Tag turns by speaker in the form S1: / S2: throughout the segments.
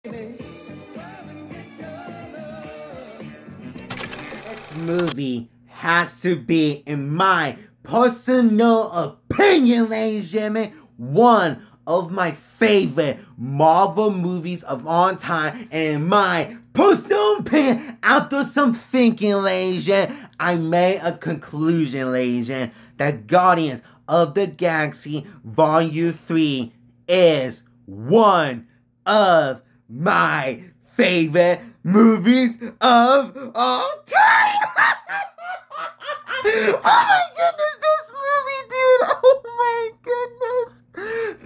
S1: This movie has to be, in my personal opinion, ladies and gentlemen, one of my favorite Marvel movies of all time. And in my personal opinion, after some thinking, ladies and gentlemen, I made a conclusion, ladies and gentlemen, that Guardians of the Galaxy Volume 3 is one of my favorite movies of all time. Oh my goodness, this movie, dude. Oh my goodness.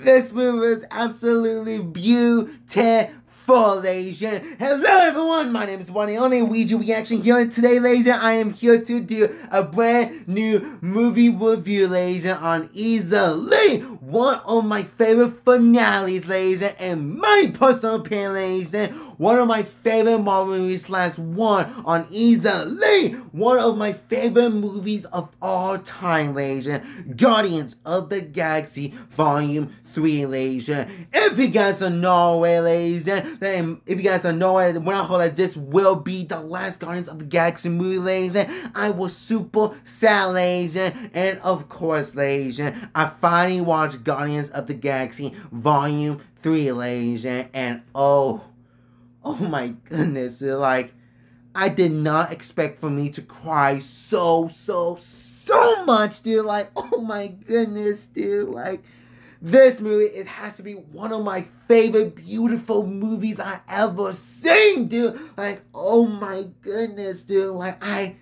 S1: This movie is absolutely beautiful, ladies and gentlemen. Hello everyone, my name is one and only Luigi reaction here, and today, ladies and gentlemen, I am here to do a brand new movie review, ladies and gentlemen, on easily one of my favorite finales, ladies and gentlemen, and my personal opinion, ladies and gentlemen, one of my favorite Marvel movies / one on easily one of my favorite movies of all time, ladies and gentlemen, Guardians of the Galaxy Volume 3, ladies and gentlemen. If you guys are Norway, ladies and gentlemen, if you guys are Norway, when I heard that this will be the last Guardians of the Galaxy movie, ladies and gentlemen, I was super sad, ladies and gentlemen. And of course, ladies and gentlemen, I finally watched Guardians of the Galaxy Volume 3, ladies and gentlemen, and oh my goodness, dude, like, I did not expect for me to cry so much, dude. Like, oh my goodness, dude. Like, this movie, it has to be one of my favorite beautiful movies I ever seen, dude. Like, oh my goodness, dude. Like,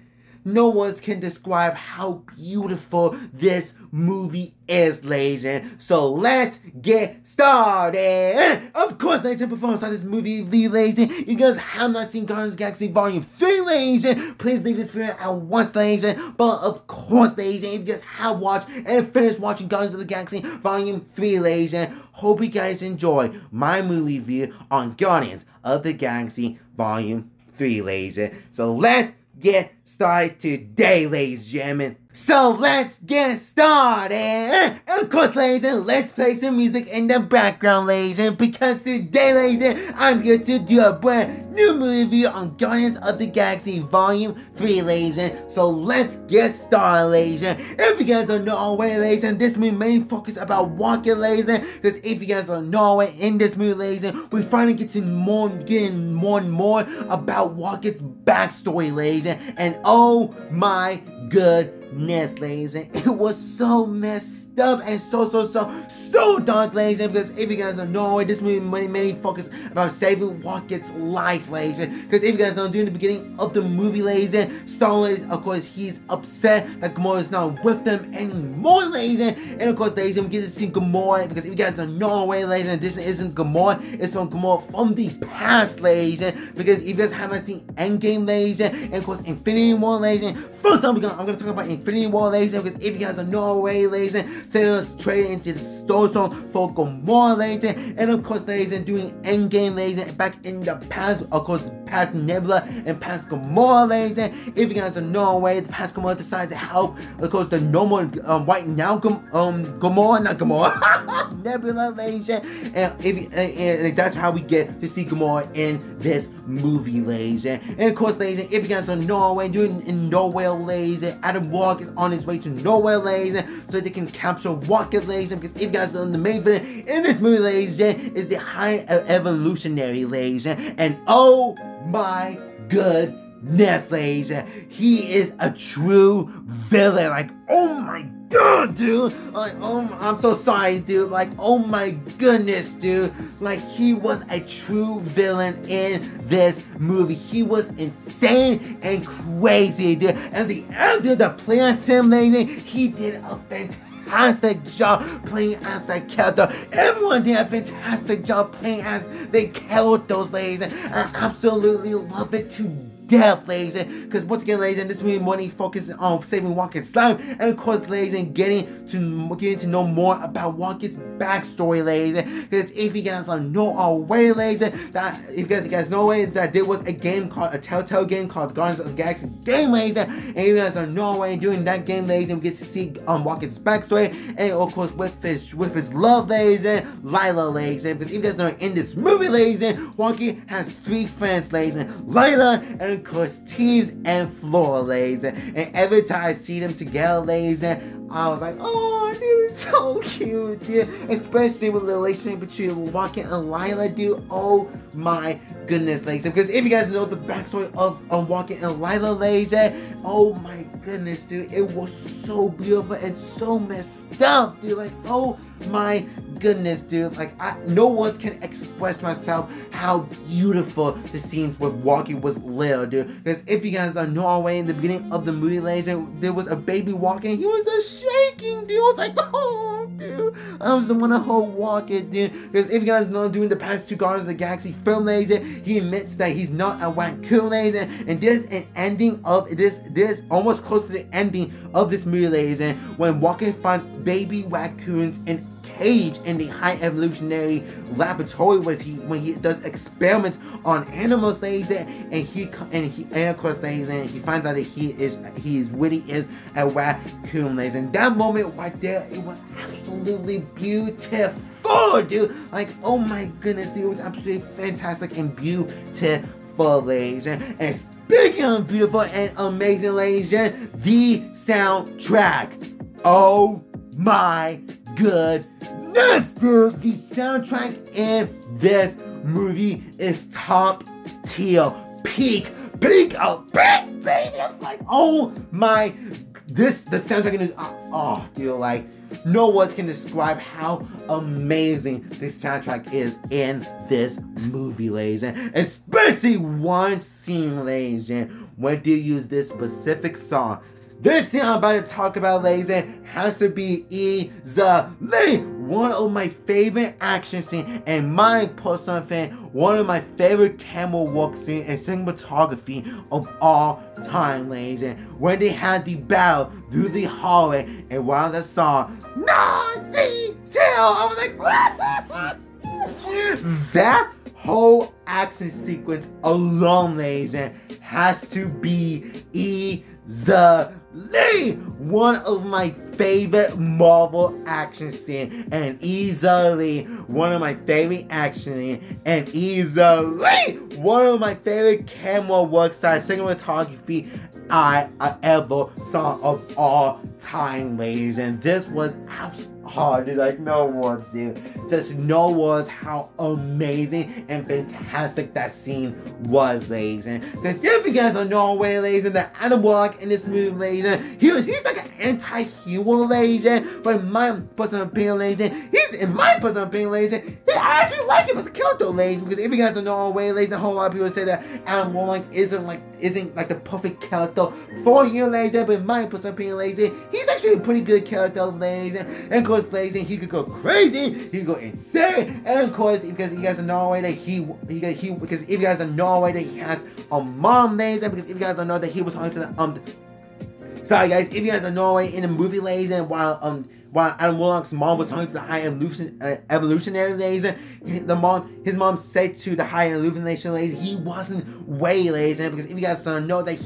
S1: no one can describe how beautiful this movie is, ladies and gentlemen. So let's get started. Of course, ladies and gentlemen, before I start this movie, ladies and gentlemen, you guys have not seen Guardians of the Galaxy Volume 3, ladies and gentlemen, please leave this video at once, ladies and gentlemen. But of course, ladies and gentlemen, if you guys have watched and finished watching Guardians of the Galaxy Volume 3, ladies and gentlemen, hope you guys enjoy my movie review on Guardians of the Galaxy Volume 3, ladies and gentlemen. So let's get started today, ladies and gentlemen. So let's get started. And of course, ladies and gentlemen, let's play some music in the background, ladies and gentlemen, because today, ladies and gentlemen, I'm here to do a brand new movie review on Guardians of the Galaxy Volume 3, ladies and gentlemen. So let's get started, ladies and gentlemen. If you guys don't know already, ladies and gentlemen, this movie mainly focuses about Rocket, ladies and gentlemen, because if you guys don't know already, in this movie, ladies and gentlemen, we finally getting more and more about Rocket's backstory, ladies and gentlemen, and oh my goodness, ladies and gentlemen, it was so messed up and so dark, ladies and gentlemen, because if you guys don't know, this movie mainly focus about saving Rocket's life, ladies and gentlemen, because if you guys don't know, in the beginning of the movie, ladies and gentlemen, Star-Lord, of course, he's upset that Gamora is not with them anymore, ladies and gentlemen, and of course, ladies and gentlemen, we get to see Gamora, because if you guys don't know already, ladies and gentlemen, this isn't Gamora, it's from Gamora from the past, ladies and gentlemen, because if you guys haven't seen Endgame, ladies and gentlemen, and of course, Infinity War, ladies and gentlemen, first time I'm gonna talk about Infinity War, ladies and gentlemen, because if you guys don't know already, ladies and gentlemen, Thanos traded into the Star Zone for Gamora, ladies and gentlemen, and of course, ladies and gentlemen, doing Endgame, ladies and gentlemen, back in the past, of course, past Nebula and past Gamora, ladies and gentlemen, if you guys don't know already, the past Gamora decided to help, of course, the normal, right now, Gamora, not Gamora, Nebula, ladies and gentlemen, and that's how we get to see Gamora in this movie, ladies and gentlemen, and of course, ladies and gentlemen, if you guys don't know already, doing in Norway, ladies and Adam Warlock is on his way to Norway, ladies and gentlemen, so they can capture Rocket, ladies and gentlemen, because if you guys don't know, the main villain in this movie, ladies and gentlemen, is the High Evolutionary, ladies and gentlemen, and oh my goodness, ladies and gentlemen, he is a true villain. Like, oh my god, dude, like, oh, I'm so sorry, dude, like, oh my goodness, dude, like, he was a true villain in this movie. He was insane and crazy, dude, and the actor that played as him, ladies, he did a fantastic job playing as that character. Everyone did a fantastic job playing as the characters, ladies, and I absolutely love it to death, ladies, because once again, ladies, this movie money focuses on saving Walken's life, and of course, ladies, getting to know more about Walken's backstory, ladies, because if you guys know already, ladies, that if you guys know already that there was a game called a Telltale game called Guardians of the Galaxy game, ladies, and if you guys know already during that game, ladies, we get to see Walken's backstory, and of course with his love, ladies, Lila, ladies, because if you guys know in this movie, ladies, Walken has 3 friends, ladies, Lila, and of course Tease and Flora, ladies, and every time I see them together, ladies, I was like, oh, dude, so cute, dude. Especially with the relationship between Walken and Lila, dude. Oh my goodness, ladies. Because if you guys know the backstory of Walken and Lila, ladies, oh my goodness, dude. It was so beautiful and so messed up, dude. Like, oh my goodness, dude. Like, no words can express myself how beautiful the scenes with Walken was little, dude. Because if you guys know already in the beginning of the movie, ladies, there was a baby Walken. He was shaking, dude. I was like, oh, dude. I was the one to hold Walken, dude. Because if you guys know, during the past 2 Guardians of the Galaxy film, ladies, he admits that he's not a raccoon, ladies, and there's an ending of this almost close to the ending of this movie, ladies, when Walken finds baby raccoons in cage in the high evolutionary laboratory when he does experiments on animals, ladies, and of course, ladies, and he finds out that he really is a raccoon, ladies. And that moment right there, it was absolutely beautiful, dude. Like, oh my goodness, dude, it was absolutely fantastic and beautiful, ladies. And speaking of beautiful and amazing, ladies, the soundtrack. Oh my goodness, dude, the soundtrack in this movie is top tier, peak, baby. I'm like, oh my, the soundtrack in this, oh, dude, like, no words can describe how amazing this soundtrack is in this movie, ladies, and especially one scene, ladies, when they use this specific song. This scene I'm about to talk about, ladies, has to be easily one of my favorite action scenes, and my personal fan, one of my favorite camera work scenes and cinematography of all time, ladies. When they had the battle through the hallway and while the song, no, see, tell, I was like, that whole action sequence alone, ladies, has to be easily one of my favorite Marvel action scenes, and easily one of my favorite action scenes, and easily one of my favorite camera work style cinematography I ever saw of all time, ladies. And this was hard, like, no words, dude. Just no words how amazing and fantastic that scene was, ladies. And because if you guys don't know already, ladies, and the Adam Warlock in this movie, ladies, he's like an anti-hero, ladies, but in my personal opinion, ladies, I actually like him as a character, ladies, because if you guys don't know already, ladies, a whole lot of people say that Adam Warlock isn't like the perfect character for you, ladies, but in my personal opinion, ladies, he's actually a pretty good character, ladies, and of course, ladies, he could go crazy, he could go insane, and of course, because you guys don't know already that because if you guys don't know already that he has a mom, ladies, and because if you guys don't know that he was talking to the sorry guys, if you guys don't know already in the movie, ladies, and while Adam Warlock's mom was talking to the high evolutionary ladies, his mom said to the high evolutionary ladies, he wasn't way, ladies, because if you guys don't know that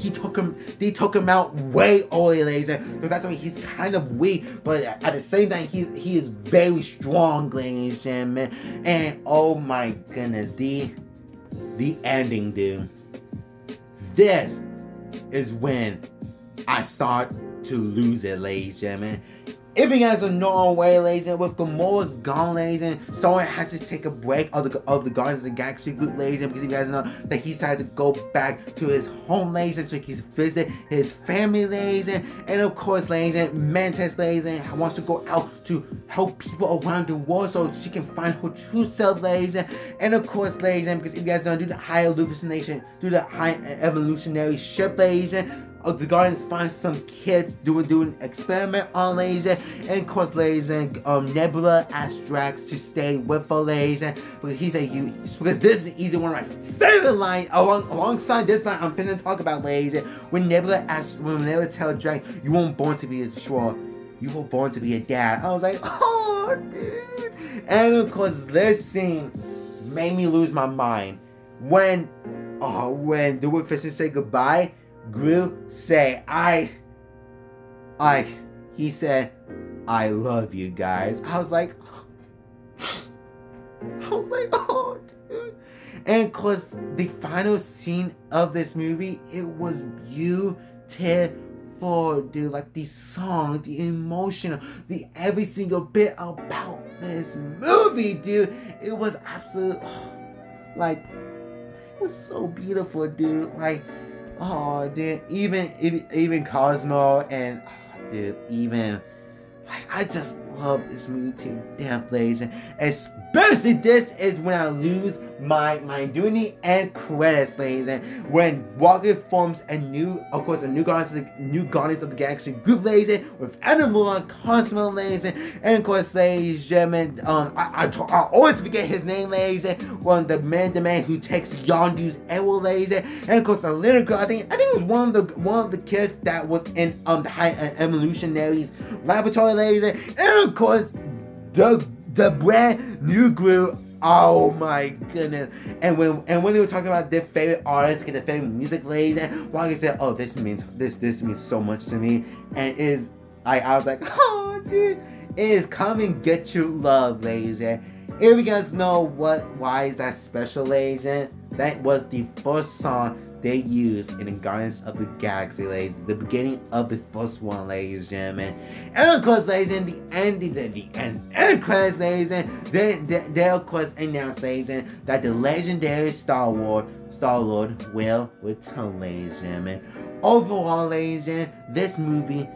S1: they took him out way early, ladies, so that's why he's kind of weak, but at the same time he is very strong, ladies and gentlemen. And oh my goodness, the ending, dude. This is when I start to lose it, ladies and gentlemen. If you guys don't know already, ladies, and with Gamora gone, ladies, and Sora has to take a break of the Guardians of the Galaxy group, ladies, and because you guys know that he decided to go back to his home, ladies, and so he can visit his family, ladies, and of course, ladies, and Mantis, ladies, and wants to go out to help people around the world so she can find her true self, ladies, and of course, ladies, and because if you guys don't do the high evolutionary ship, ladies, the Guardians find some kids doing experiment on ladies, and of course ladies, Nebula asks Drax to stay with her ladies, because he said because this is easily one of my favorite lines. Alongside this line, I'm finna talk about ladies. When Nebula tells Drax, "You weren't born to be a destroyer, you were born to be a dad." I was like, oh dude. And of course this scene made me lose my mind when the Witches say goodbye. Groot say, he said, "I love you guys." I was like, oh, dude. And of course, the final scene of this movie, it was beautiful, dude. Like the song, the emotion, the every single bit about this movie, dude. It was absolute, it was so beautiful, dude. Like, oh, dude, even Cosmo and, dude, even, I just love this movie to death, ladies. Especially this is when I lose my during the end credits, ladies. And when Walker forms a new Guardians of the Galaxy group, ladies, with Animal and Cosmo, ladies, and of course, ladies and gentlemen, I always forget his name, ladies. The man who takes Yondu's arrow, ladies, and of course the little girl. I think it was one of the kids that was in the High Evolutionaries laboratory, ladies, and of course the brand new Groot. Oh my goodness! And when they were talking about their favorite artists and their favorite music, ladies, and Walker said, "Oh, this means so much to me," and I was like, "Oh, dude, it is Come and Get Your Love," ladies. And if you guys know why is that special, ladies, and that was the first song they used in the Guardians of the Galaxy, ladies. The beginning of the first one, ladies and gentlemen. And of course, ladies, in the end credits, ladies, and they of course announced, ladies, and that the legendary Star-Lord will return, ladies and gentlemen. Overall, ladies and gentlemen, this movie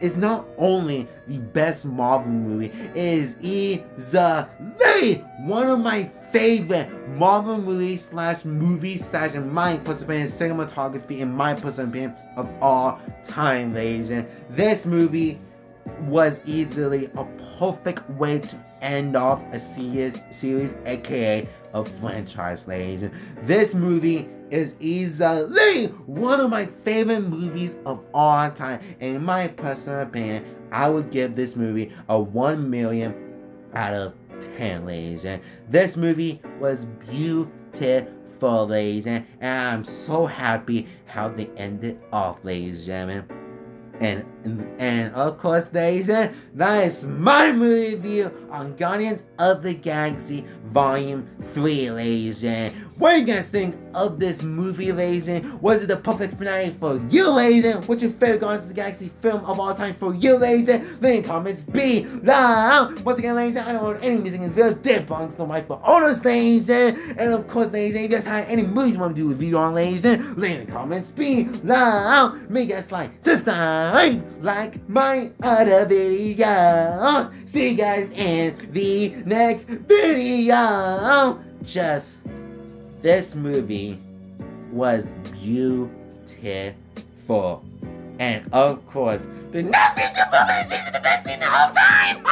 S1: is not only the best Marvel movie, it is easily one of my favorite Marvel movies in my personal opinion, cinematography in my personal opinion of all time, ladies. And this movie was easily a perfect way to end off a series, aka a franchise, ladies. And this movie is easily one of my favorite movies of all time. And in my personal opinion, I would give this movie a 1 million out of 10, ladies. And this movie was beautiful, ladies, and I'm so happy how they ended off, ladies and gentlemen. And of course, ladies, that is my movie review on Guardians of the Galaxy Volume 3, ladies. And what do you guys think of this movie, ladies? And was it the perfect finale for you, ladies? And what's your favorite Guardians of the Galaxy film of all time for you, ladies? And leave in comments below. Once again, ladies, I don't own any music in this video. Dead belongs to my for owners, ladies. And of course, ladies, if you guys have any movies you want to do a review on, ladies, then leave in the comments below. Make us subscribe like my other videos. See you guys in the next video. This movie was beautiful. And of course, the nasty movie is the best scene the whole time.